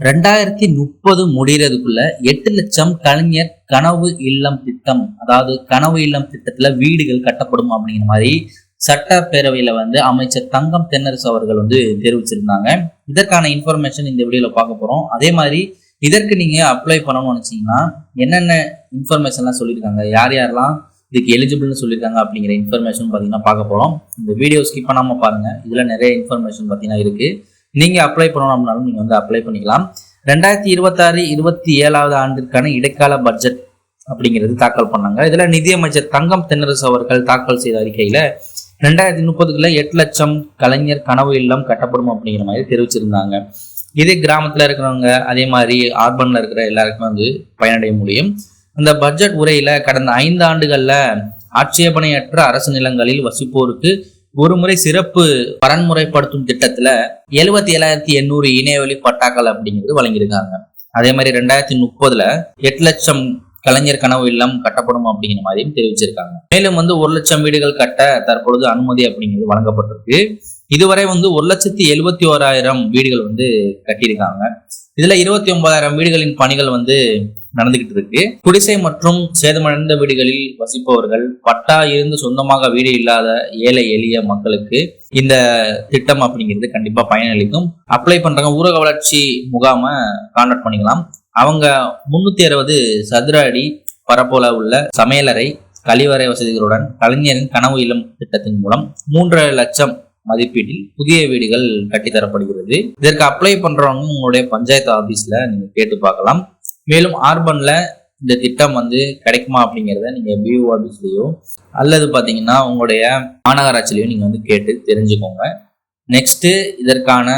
2030 முடிகிறதுக்குள்ள 8 லட்சம் கலைஞர் கனவு இல்லம் திட்டம், அதாவது கனவு இல்லம் திட்டத்துல வீடுகள் கட்டப்படும் அப்படிங்கிற மாதிரி சட்டப்பேரவையில அமைச்சர் தங்கம் தென்னரசு அவர்கள் தெரிவிச்சிருந்தாங்க. இதற்கான இன்ஃபர்மேஷன் இந்த வீடியோல பார்க்க போறோம். அதே மாதிரி இதற்கு நீங்க அப்ளை பண்ணணும்னு நினைச்சீங்கன்னா என்னென்ன இன்ஃபர்மேஷன்லாம் சொல்லியிருக்காங்க, யார் யாரெல்லாம் இதுக்கு எலிஜிபிள்னு சொல்லியிருக்காங்க அப்படிங்கிற இன்ஃபர்மேஷன் பார்த்தீங்கன்னா பார்க்க போறோம். இந்த வீடியோ ஸ்கிப் பண்ணாம பாருங்க. இதுல நிறைய இன்ஃபர்மேஷன் பார்த்தீங்கன்னா இருக்கு. நீங்க அப்ளை பண்ணணும் அப்படின்னாலும் நீங்க அப்ளை பண்ணிக்கலாம். 2026-27 ஆண்டிற்கான இடைக்கால பட்ஜெட் அப்படிங்கிறது தாக்கல் பண்ணாங்க. இதுல நிதியமைச்சர் தங்கம் தென்னரசு அவர்கள் தாக்கல் செய்த அறிக்கையில 2030க்குள்ள 8 லட்சம் கலைஞர் கனவு இல்லம் கட்டப்படும் அப்படிங்கிற மாதிரி தெரிவிச்சிருந்தாங்க. இது கிராமத்துல இருக்கிறவங்க, அதே மாதிரி ஆர்பன்ல இருக்கிற எல்லாருக்குமே பயனடைய முடியும். அந்த பட்ஜெட் உரையில கடந்த 5 ஆண்டுகள்ல ஆட்சேபனையற்ற அரசு நிலங்களில் வசிப்போருக்கு ஒருமுறை சிறப்பு பரன்முறைப்படுத்தும் திட்டத்துல 77,800 இணையவழி பட்டாக்கள் அப்படிங்கிறது வழங்கியிருக்காங்க. அதே மாதிரி 2030ல 8 லட்சம் கலைஞர் கனவு இல்லம் கட்டப்படும் அப்படிங்கிற மாதிரியும் தெரிவிச்சிருக்காங்க. மேலும் 1 லட்சம் வீடுகள் கட்ட தற்பொழுது அனுமதி அப்படிங்கிறது வழங்கப்பட்டிருக்கு. இதுவரை 1,71,000 வீடுகள் கட்டியிருக்காங்க. இதுல 29,000 வீடுகளின் பணிகள் நடந்துகிட்டு இருக்கு. குடிசை மற்றும் சேதமடைந்த வீடுகளில் வசிப்பவர்கள், பட்டா இருந்து சொந்தமாக வீடு இல்லாத ஏழை எளிய மக்களுக்கு இந்த திட்டம் அப்படிங்கிறது கண்டிப்பா பயனளிக்கும். அப்ளை பண்றவங்க ஊரக வளர்ச்சி முகாம கான்டாக்ட் பண்ணிக்கலாம். அவங்க 360 சதுர அடி பரப்பளவு உள்ள சமையலறை, கழிவறை வசதிகளுடன் கலைஞரின் கனவு இல்லம் திட்டத்தின் மூலம் 3.5 லட்சம் மதிப்பீட்டில் புதிய வீடுகள் கட்டித்தரப்படுகிறது. இதற்கு அப்ளை பண்றவங்க உங்களுடைய பஞ்சாயத்து ஆபீஸ்ல நீங்க கேட்டு பார்க்கலாம். மேலும் ஆர்பன்ல இந்த திட்டம் கிடைக்குமா அப்படிங்கிறத நீங்க பிஓ ஆபீஸ்லயோ அல்லது பாத்தீங்கன்னா உங்களுடைய மாநகராட்சியிலையோ நீங்க கேட்டு தெரிஞ்சுக்கோங்க. நெக்ஸ்ட் இதற்கான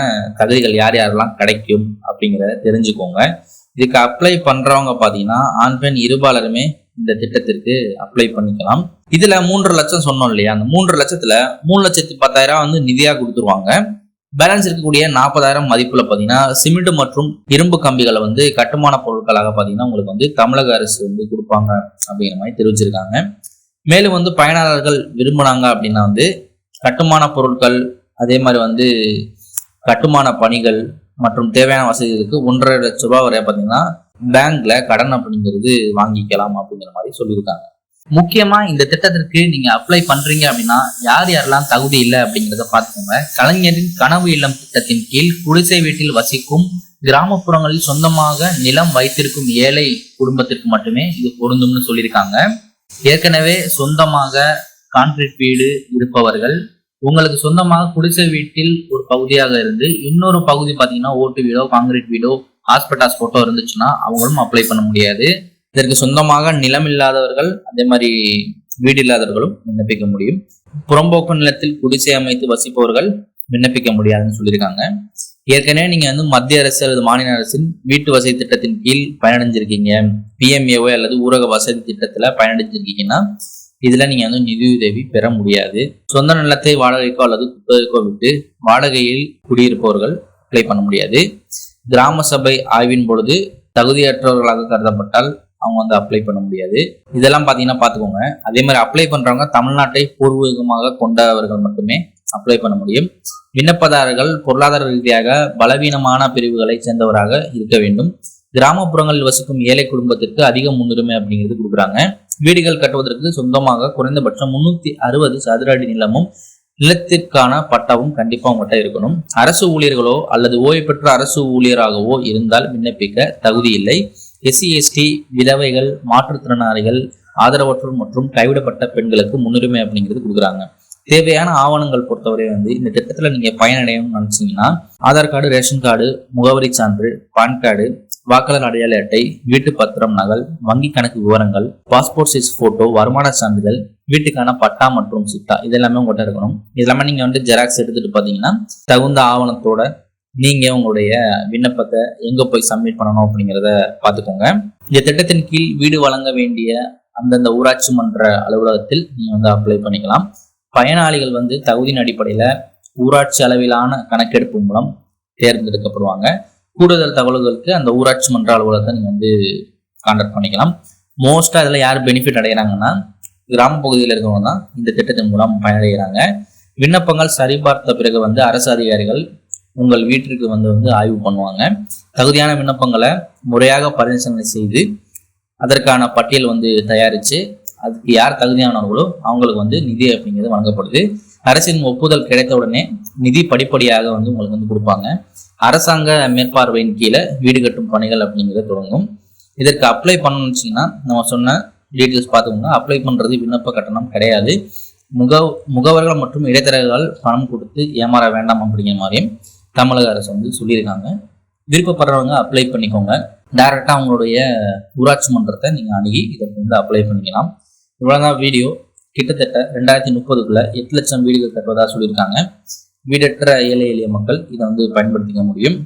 தகுதிகள் யார் யாரெல்லாம் கிடைக்கும் அப்படிங்கிறத தெரிஞ்சுக்கோங்க. இதுக்கு அப்ளை பண்றவங்க பாத்தீங்கன்னா ஆண் பெண் இருபாலருமே இந்த திட்டத்திற்கு அப்ளை பண்ணிக்கலாம். இதுல 3 லட்சம் சொன்னோம் இல்லையா, அந்த 3 லட்சத்துல 3,10,000 நிதியா கொடுத்துருவாங்க. பேலன்ஸ் இருக்கக்கூடிய 40,000 மதிப்புல பாத்தீங்கன்னா சிமெண்ட் மற்றும் இரும்பு கம்பிகளை கட்டுமான பொருட்களாக பாத்தீங்கன்னா உங்களுக்கு தமிழக அரசு கொடுப்பாங்க அப்படிங்கிற மாதிரி தெரிவிச்சிருக்காங்க. மேலும் பயனாளர்கள் விரும்பினாங்க அப்படின்னா கட்டுமான பொருட்கள், அதே மாதிரி கட்டுமான பணிகள் மற்றும் தேவையான வசதிகளுக்கு 1.5 லட்சம் ரூபாய் வரை பாத்தீங்கன்னா பேங்க்ல கடன் அப்படிங்கிறது வாங்கிக்கலாம் அப்படிங்கிற மாதிரி சொல்லியிருக்காங்க. முக்கியமா இந்த திட்டத்திற்கு நீங்க அப்ளை பண்றீங்க அப்படின்னா யார் யாரெல்லாம் தகுதி இல்லை அப்படிங்கிறத பார்த்துக்கோங்க. கலைஞரின் கனவு இல்லம் திட்டத்தின் கீழ் குடிசை வீட்டில் வசிக்கும், கிராமப்புறங்களில் சொந்தமாக நிலம் வைத்திருக்கும் ஏழை குடும்பத்திற்கு மட்டுமே இது பொருந்தும்னு சொல்லியிருக்காங்க. ஏற்கனவே சொந்தமாக கான்கிரீட் வீடு இருப்பவர்கள், உங்களுக்கு சொந்தமாக குடிசை வீட்டில் ஒரு பகுதியாக இருந்து இன்னொரு பகுதி பாத்தீங்கன்னா ஓட்டு வீடோ கான்கிரீட் வீடோ ஹாஸ்பிட்டாஸ் போட்டோ இருந்துச்சுன்னா அவங்களும் அப்ளை பண்ண முடியாது. இதற்கு சொந்தமாக நிலம் இல்லாதவர்கள், அதே மாதிரி வீடு இல்லாதவர்களும் விண்ணப்பிக்க முடியும். புறம்போக்கு நிலத்தில் குடிசை அமைத்து வசிப்பவர்கள் விண்ணப்பிக்க முடியாதுன்னு சொல்லியிருக்காங்க. ஏற்கனவே நீங்க மத்திய அரசு அல்லது மாநில அரசின் வீட்டு வசதி திட்டத்தின் கீழ் பயனடைஞ்சிருக்கீங்க, பிஎம்ஏஓ அல்லது ஊரக வசதி திட்டத்துல பயனடைஞ்சிருக்கீங்கன்னா இதுல நீங்க நிதியுதவி பெற முடியாது. சொந்த நிலத்தை வாடகைக்கோ அல்லது குத்தகைக்கோ விட்டு வாடகையில் குடியிருப்பவர்கள் அப்ளை பண்ண முடியாது. கிராம சபை ஆய்வின் பொழுது தகுதியற்றவர்களாக கருதப்பட்டால் அவங்க அப்ளை பண்ண முடியாது. இதெல்லாம் பாத்தீங்கன்னா பாத்துக்கோங்க. அதே மாதிரி அப்ளை பண்றவங்க தமிழ்நாட்டை பூர்வீகமாக கொண்டவர்கள் மட்டுமே அப்ளை பண்ண முடியும். விண்ணப்பதாரர்கள் பொருளாதார ரீதியாக பலவீனமான பிரிவுகளை சேர்ந்தவராக இருக்க வேண்டும். கிராமப்புறங்களில் வசிக்கும் ஏழை குடும்பத்திற்கு அதிக முன்னுரிமை அப்படிங்கிறது கொடுக்குறாங்க. வீடுகள் கட்டுவதற்கு சொந்தமாக குறைந்தபட்சம் 360 சதுர அடி நிலமும் நிலத்திற்கான பட்டாவும் கண்டிப்பா உங்கள்கிட்ட இருக்கணும். அரசு ஊழியர்களோ அல்லது ஓய்வு பெற்ற அரசு ஊழியராகவோ இருந்தால் விண்ணப்பிக்க தகுதி இல்லை. எஸ்சி எஸ்டி, விதவைகள், மாற்றுத்திறனாளிகள், ஆதரவற்றோர் மற்றும் கைவிடப்பட்ட பெண்களுக்கு முன்னுரிமை அப்படிங்கிறது கொடுக்குறாங்க. தேவையான ஆவணங்கள் பொறுத்தவரை இந்த திட்டத்துல நீங்க பயனடையணும்னு நினைச்சீங்கன்னா ஆதார் கார்டு, ரேஷன் கார்டு, முகவரி சான்று, பான் கார்டு, வாக்காளர் அடையாள அட்டை, வீட்டு பத்திரம் நகல், வங்கி கணக்கு விவரங்கள், பாஸ்போர்ட் சைஸ் போட்டோ, வருமான சான்றிதழ், வீட்டுக்கான பட்டா மற்றும் சிட்டா இதெல்லாமே உங்கள்கிட்ட இருக்கணும். இதெல்லாமே நீங்க ஜெராக்ஸ் எடுத்துட்டு பாத்தீங்கன்னா தகுந்த ஆவணத்தோட நீங்க உங்களுடைய விண்ணப்பத்தை எங்க போய் சப்மிட் பண்ணணும் அப்படிங்கிறத பாத்துக்கோங்க. இந்த திட்டத்தின் கீழ் வீடு வழங்க வேண்டிய அந்தந்த ஊராட்சி மன்ற அலுவலகத்தில் நீங்க அப்ளை பண்ணிக்கலாம். பயனாளிகள் தகுதியின் அடிப்படையில ஊராட்சி அளவிலான கணக்கெடுப்பு மூலம் தேர்ந்தெடுக்கப்படுவாங்க. கூடுதல் தகவல்களுக்கு அந்த ஊராட்சி மன்ற அலுவலகத்தை நீங்க கான்டாக்ட் பண்ணிக்கலாம். மோஸ்டா இதுல யார் பெனிஃபிட் அடைகிறாங்கன்னா கிராம பகுதியில் இருக்கவங்க தான் இந்த திட்டத்தின் மூலம் பயனடைகிறாங்க. விண்ணப்பங்கள் சரிபார்த்த பிறகு அரசு அதிகாரிகள் உங்கள் வீட்டிற்கு வந்து ஆய்வு பண்ணுவாங்க. தகுதியான விண்ணப்பங்களை முறையாக பரிசீலனை செய்து அதற்கான பட்டியல் தயாரித்து அதுக்கு யார் தகுதியானவர்களோ அவங்களுக்கு நிதி அப்படிங்கிறது வழங்கப்படுது. அரசின் ஒப்புதல் கிடைத்த உடனே நிதி படிப்படியாக உங்களுக்கு கொடுப்பாங்க. அரசாங்க மேற்பார்வையின் கீழே வீடு கட்டும் பணிகள் அப்படிங்கிறது தொடங்கும். இதற்கு அப்ளை பண்ணணும்னு வச்சிங்கன்னா நம்ம சொன்ன டீட்டெயில்ஸ் பார்த்துக்கோங்க. அப்ளை பண்ணுறது விண்ணப்ப கட்டணம் கிடையாது. முகவர்கள் மற்றும் இடைத்தரகர்கள் பணம் கொடுத்து ஏமாற வேண்டாம் அப்படிங்கிற மாதிரியும் தமிழக அரசு சொல்லியிருக்காங்க. விருப்பப்படுறவங்க அப்ளை பண்ணிக்கோங்க. டைரக்டா அவங்களுடைய ஊராட்சி மன்றத்தை நீங்க அணுகி இதற்கு அப்ளை பண்ணிக்கலாம். இவ்வளவுதான் வீடியோ. கிட்டத்தட்ட 2030க்குள்ள 8 லட்சம் வீடுகள் கட்டுவதா சொல்லியிருக்காங்க. வீடற்ற ஏழை எளிய மக்கள் இதை பயன்படுத்திக்க முடியும்.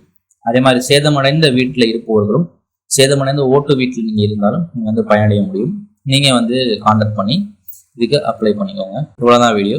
அதே மாதிரி சேதமடைந்த வீட்டில் இருப்பவர்களும் சேதமடைந்த ஓட்டு வீட்டில் நீங்க இருந்தாலும் நீங்க பயனடைய முடியும். நீங்க கான்டாக்ட் பண்ணி இதுக்கு அப்ளை பண்ணிக்கோங்க. இவ்வளவுதான் வீடியோ.